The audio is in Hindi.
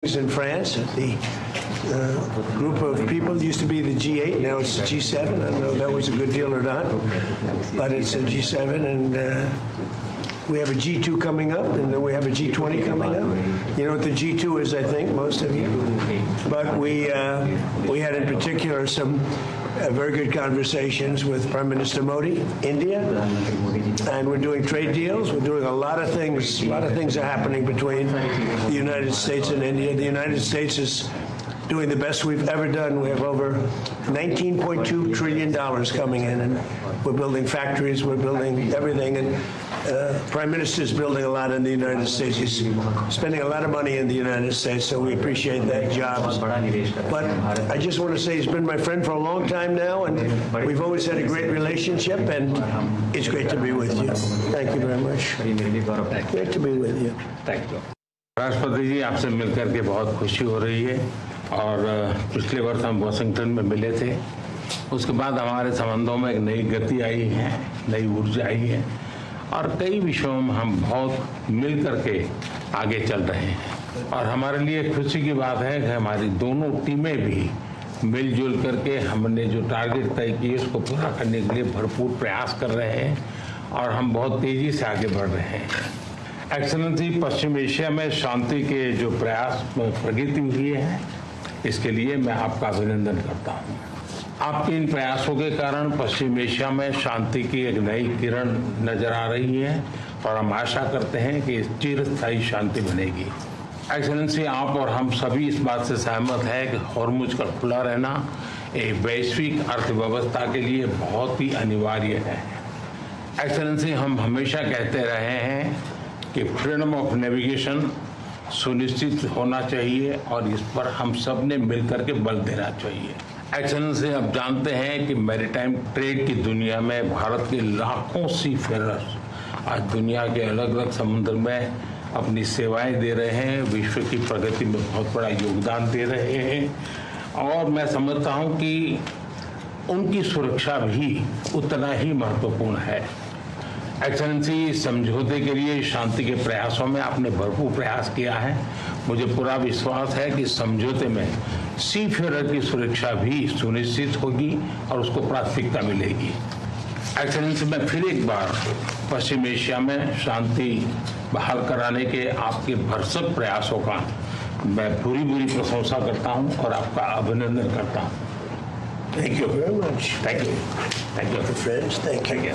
in France. The group of people used to be the G8, now it's the G7. I don't know if that was a good deal or not, but it's a G7, and we have a G2 coming up, and then we have a G20 coming up. You know what the G2 is, I think, most of you. But we had in particular some very good conversations with Prime Minister Modi, India, and we're doing trade deals. We're doing a lot of things. A lot of things are happening between the United States and India. The United States is doing the best we've ever done. We have over $19.2 trillion coming in, and we're building factories, we're building everything, and Prime Minister is building a lot in the United States. He's spending a lot of money in the United States, so we appreciate that job. But I just want to say he's been my friend for a long time now, and we've always had a great relationship, and it's great to be with you. Thank you very much. Great to be with you. Thank you. राष्ट्रपति जी, आपसे मिलकर के बहुत खुशी हो रही है और पिछले वर्ष हम वाशिंगटन में मिले थे। उसके बाद हमारे संबंधों में एक नई गति आई है, नई ऊर्जा आई है और कई विषयों में हम बहुत मिल करके आगे चल रहे हैं। और हमारे लिए खुशी की बात है कि हमारी दोनों टीमें भी मिलजुल करके हमने जो टारगेट तय किए उसको पूरा करने के लिए भरपूर प्रयास कर रहे हैं और हम बहुत तेज़ी से आगे बढ़ रहे हैं। एक्सेलेंसी, पश्चिम एशिया में शांति के जो प्रयास प्रगति हुई है, इसके लिए मैं आपका अभिनंदन करता हूँ। आपके इन प्रयासों के कारण पश्चिम एशिया में शांति की एक नई किरण नजर आ रही है और हम आशा करते हैं कि चिरस्थायी शांति बनेगी। एक्सेलेंसी, आप और हम सभी इस बात से सहमत हैं कि हॉर्मुज का खुला रहना एक वैश्विक अर्थव्यवस्था के लिए बहुत ही अनिवार्य है। एक्सेलेंसी, हम हमेशा कहते रहे हैं कि फ्रीडम ऑफ नेविगेशन सुनिश्चित होना चाहिए और इस पर हम सब ने मिलकर के बल देना चाहिए। एक्सेलेंसी, आप जानते हैं कि मैरीटाइम ट्रेड की दुनिया में भारत के लाखों सी फेरर्स आज दुनिया के अलग अलग समुद्र में अपनी सेवाएं दे रहे हैं, विश्व की प्रगति में बहुत बड़ा योगदान दे रहे हैं और मैं समझता हूं कि उनकी सुरक्षा भी उतना ही महत्वपूर्ण है। एक्सेलेंसी, समझौते के लिए शांति के प्रयासों में आपने भरपूर प्रयास किया है। मुझे पूरा विश्वास है कि समझौते में सी फेरर की सुरक्षा भी सुनिश्चित होगी और उसको प्राथमिकता मिलेगी। एक्सेलेंसी, मैं फिर एक बार पश्चिम एशिया में शांति बहाल कराने के आपके भरसक प्रयासों का मैं पूरी प्रशंसा करता हूं और आपका अभिनंदन करता हूं। Thank you very much. Thank you. Thank you. Friends, thank you.